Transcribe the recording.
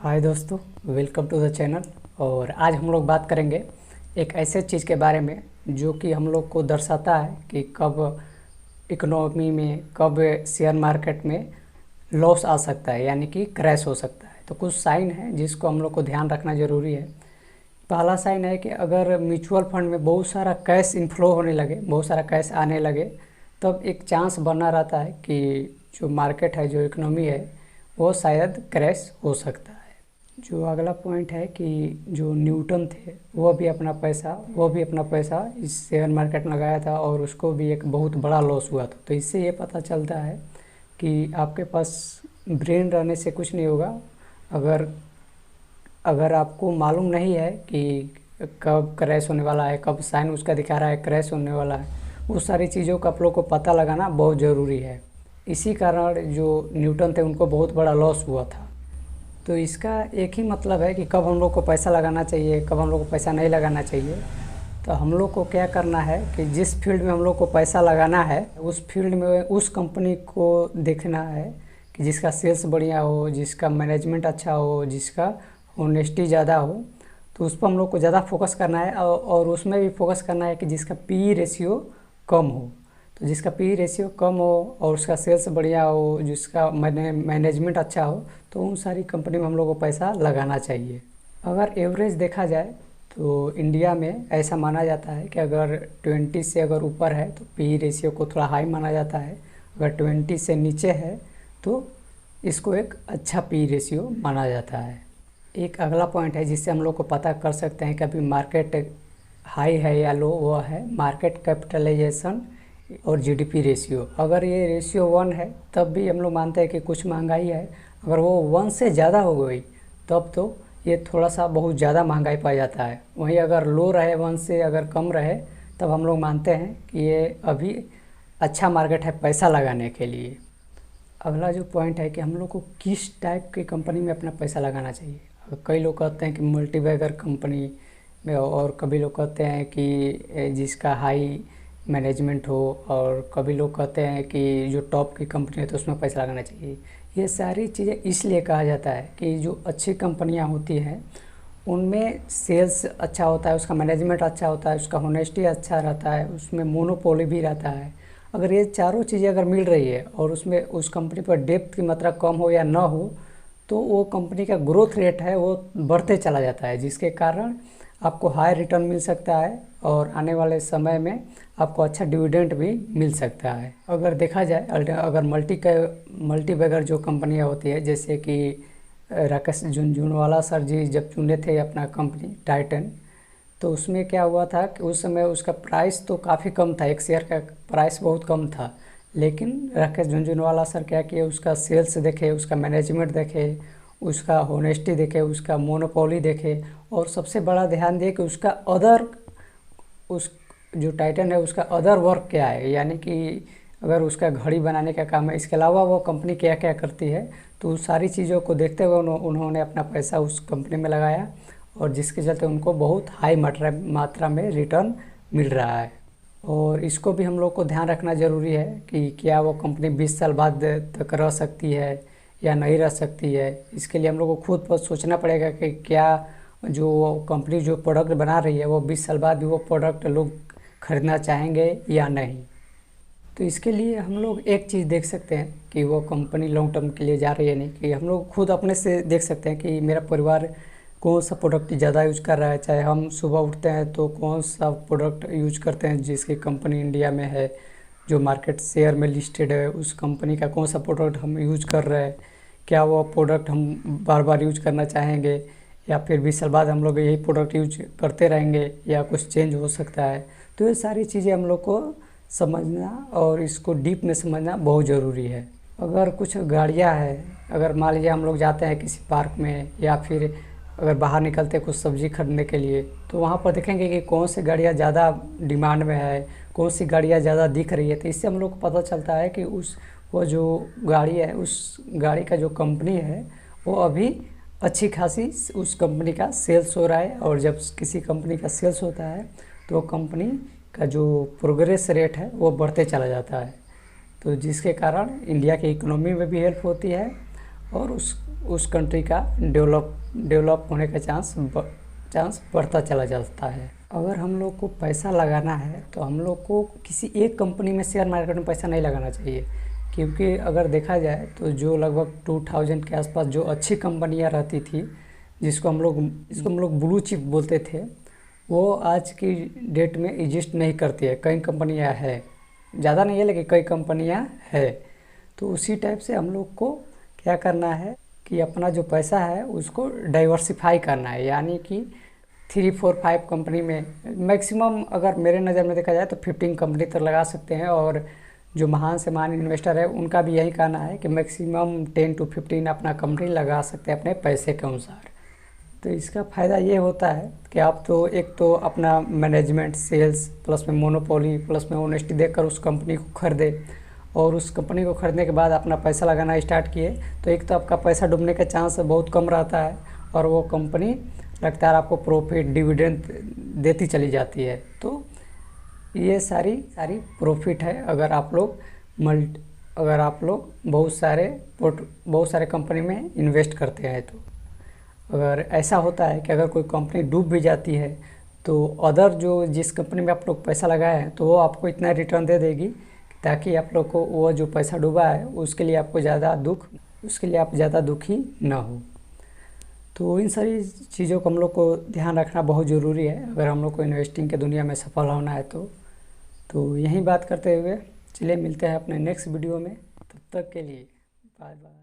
हाय दोस्तों, welcome to the channel. और आज हम लोग बात करेंगे एक ऐसे चीज़ के बारे में जो कि हम लोग को दर्शाता है कि कब इकोनॉमी में, कब शेयर मार्केट में लॉस आ सकता है, यानी कि क्रैश हो सकता है। तो कुछ साइन है जिसको हम लोग को ध्यान रखना ज़रूरी है। पहला साइन है कि अगर म्यूचुअल फंड में बहुत सारा कैश इनफ्लो होने लगे, बहुत सारा कैश आने लगे, तब एक चांस बना रहता है कि जो मार्केट है, जो इकोनॉमी है, वो शायद क्रैश हो सकता है। जो अगला पॉइंट है कि जो न्यूटन थे वो भी अपना पैसा इस शेयर मार्केट में लगाया था और उसको भी एक बहुत बड़ा लॉस हुआ था। तो इससे ये पता चलता है कि आपके पास ब्रेन रहने से कुछ नहीं होगा। अगर अगर आपको मालूम नहीं है कि कब क्रैश होने वाला है, कब साइन उसका दिखा रहा है क्रैश होने वाला है, वो सारी चीज़ों का आप लोग को पता लगाना बहुत ज़रूरी है। इसी कारण जो न्यूटन थे उनको बहुत बड़ा लॉस हुआ था। तो इसका एक ही मतलब है कि कब हम लोग को पैसा लगाना चाहिए, कब हम लोग को पैसा नहीं लगाना चाहिए। तो हम लोग को क्या करना है कि जिस फील्ड में हम लोग को पैसा लगाना है, उस फील्ड में उस कंपनी को देखना है कि जिसका सेल्स बढ़िया हो, जिसका मैनेजमेंट अच्छा हो, जिसका ऑनेस्टी ज़्यादा हो। तो उस पर हम लोग को ज़्यादा फोकस करना है और उसमें भी फोकस करना है कि जिसका पी रेशियो कम हो। तो जिसका पी रेशियो कम हो और उसका सेल्स बढ़िया हो, जिसका मैनेजमेंट अच्छा हो, तो उन सारी कंपनी में हम लोग को पैसा लगाना चाहिए। अगर एवरेज देखा जाए तो इंडिया में ऐसा माना जाता है कि अगर 20 से अगर ऊपर है तो पी रेशियो को थोड़ा हाई माना जाता है। अगर 20 से नीचे है तो इसको एक अच्छा पी रेशियो माना जाता है। एक अगला पॉइंट है जिससे हम लोग को पता कर सकते हैं कि अभी मार्केट हाई है या लो, वो है मार्केट कैपिटलाइजेशन और जीडीपी रेशियो। अगर ये रेशियो 1 है तब भी हम लोग मानते हैं कि कुछ महंगाई है। अगर वो 1 से ज़्यादा हो गई तब तो ये थोड़ा सा बहुत ज़्यादा महंगाई पाया जाता है। वहीं अगर लो रहे, 1 से अगर कम रहे, तब हम लोग मानते हैं कि ये अभी अच्छा मार्केट है पैसा लगाने के लिए। अगला जो पॉइंट है कि हम लोग को किस टाइप की कंपनी में अपना पैसा लगाना चाहिए। कई लोग कहते हैं कि मल्टीबैगर कंपनी में, और कभी लोग कहते हैं कि जिसका हाई मैनेजमेंट हो, और कभी लोग कहते हैं कि जो टॉप की कंपनी है तो उसमें पैसा लगाना चाहिए। ये सारी चीज़ें इसलिए कहा जाता है कि जो अच्छी कंपनियां होती हैं उनमें सेल्स अच्छा होता है, उसका मैनेजमेंट अच्छा होता है, उसका होनेस्टी अच्छा रहता है, उसमें मोनोपोली भी रहता है। अगर ये चारों चीज़ें अगर मिल रही है और उसमें उस कंपनी पर डेप्थ की मात्रा कम हो या ना हो, तो वो कंपनी का ग्रोथ रेट है वो बढ़ते चला जाता है, जिसके कारण आपको हाई रिटर्न मिल सकता है और आने वाले समय में आपको अच्छा डिविडेंड भी मिल सकता है। अगर देखा जाए, अगर मल्टीबैगर जो कंपनियां होती है, जैसे कि राकेश झुनझुनवाला सर जी जब चुने थे अपना कंपनी टाइटन, तो उसमें क्या हुआ था कि उस समय उसका प्राइस तो काफ़ी कम था, एक शेयर का प्राइस बहुत कम था। लेकिन राकेश झुनझुनवाला सर क्या किए, उसका सेल्स देखे, उसका मैनेजमेंट देखे, उसका होनेस्टी देखे, उसका मोनोपोली देखे, और सबसे बड़ा ध्यान दिए कि उसका उस जो टाइटन है उसका अदर वर्क क्या है, यानी कि अगर उसका घड़ी बनाने का काम है, इसके अलावा वो कंपनी क्या क्या करती है। तो उस सारी चीज़ों को देखते हुए उन्होंने अपना पैसा उस कंपनी में लगाया, और जिसके चलते उनको बहुत हाई मात्रा में रिटर्न मिल रहा है। और इसको भी हम लोग को ध्यान रखना ज़रूरी है कि क्या वो कंपनी 20 साल बाद तक रह सकती है या नहीं रह सकती है। इसके लिए हम लोग को खुद पर सोचना पड़ेगा कि क्या जो कंपनी जो प्रोडक्ट बना रही है वो 20 साल बाद भी वो प्रोडक्ट लोग खरीदना चाहेंगे या नहीं। तो इसके लिए हम लोग एक चीज़ देख सकते हैं कि वो कंपनी लॉन्ग टर्म के लिए जा रही है नहीं, कि हम लोग खुद अपने से देख सकते हैं कि मेरा परिवार कौन सा प्रोडक्ट ज़्यादा यूज कर रहा है। चाहे हम सुबह उठते हैं तो कौन सा प्रोडक्ट यूज करते हैं जिसकी कंपनी इंडिया में है, जो मार्केट शेयर में लिस्टेड है, उस कंपनी का कौन सा प्रोडक्ट हम यूज कर रहे हैं। क्या वो प्रोडक्ट हम बार बार यूज करना चाहेंगे, या फिर 20 साल बाद हम लोग यही प्रोडक्ट यूज करते रहेंगे, या कुछ चेंज हो सकता है। तो ये सारी चीज़ें हम लोग को समझना और इसको डीप में समझना बहुत ज़रूरी है। अगर कुछ गाड़ियाँ हैं, अगर मान लीजिए हम लोग जाते हैं किसी पार्क में, या फिर अगर बाहर निकलते हैं कुछ सब्ज़ी खरीदने के लिए, तो वहाँ पर देखेंगे कि कौन सी गाड़ियाँ ज़्यादा डिमांड में है, कौन सी गाड़ियाँ ज़्यादा दिख रही है। तो इससे हम लोग को पता चलता है कि वो जो गाड़ी है, उस गाड़ी का जो कंपनी है वो अभी अच्छी खासी उस कंपनी का सेल्स हो रहा है। और जब किसी कंपनी का सेल्स होता है तो कंपनी का जो प्रोग्रेस रेट है वो बढ़ते चला जाता है, तो जिसके कारण इंडिया की इकोनॉमी में भी हेल्प होती है और उस कंट्री का डेवलप होने का चांस बढ़ता चला जाता है। अगर हम लोग को पैसा लगाना है तो हम लोग को किसी एक कंपनी में शेयर मार्केट में पैसा नहीं लगाना चाहिए, क्योंकि अगर देखा जाए तो जो लगभग 2000 के आसपास जो अच्छी कंपनियां रहती थी, जिसको हम लोग ब्लू चिप बोलते थे, वो आज की डेट में एग्जिस्ट नहीं करती है। कई कंपनियां है, ज़्यादा नहीं है लेकिन कई कंपनियां है। तो उसी टाइप से हम लोग को क्या करना है कि अपना जो पैसा है उसको डाइवर्सिफाई करना है, यानी कि 3, 4, 5 कंपनी में मैक्सिमम, अगर मेरे नज़र में देखा जाए तो 15 कंपनी तक लगा सकते हैं। और जो महान से महान इन्वेस्टर है उनका भी यही कहना है कि मैक्सिमम 10 to 15 अपना कंपनी लगा सकते हैं अपने पैसे के अनुसार। तो इसका फ़ायदा ये होता है कि आप तो एक तो अपना मैनेजमेंट, सेल्स, प्लस में मोनोपोली, प्लस में ऑनेस्टी देखकर उस कंपनी को खरीदे, और उस कंपनी को खरीदने के बाद अपना पैसा लगाना स्टार्ट किए, तो एक तो आपका पैसा डूबने का चांस बहुत कम रहता है, और वो कंपनी लगातार आपको प्रॉफिट, डिविडेंड देती चली जाती है। तो ये सारी प्रॉफिट है अगर आप लोग बहुत सारे कंपनी में इन्वेस्ट करते हैं। तो अगर ऐसा होता है कि अगर कोई कंपनी डूब भी जाती है तो अदर जिस कंपनी में आप लोग पैसा लगाए हैं तो वो आपको इतना रिटर्न दे देगी ताकि आप लोग को वो जो पैसा डूबा है उसके लिए आप ज़्यादा दुखी ना हो। तो इन सारी चीज़ों को हम लोग को ध्यान रखना बहुत ज़रूरी है अगर हम लोग को इन्वेस्टिंग के दुनिया में सफल होना है। तो यही बात करते हुए चलिए मिलते हैं अपने नेक्स्ट वीडियो में। तब तक के लिए बाय बाय।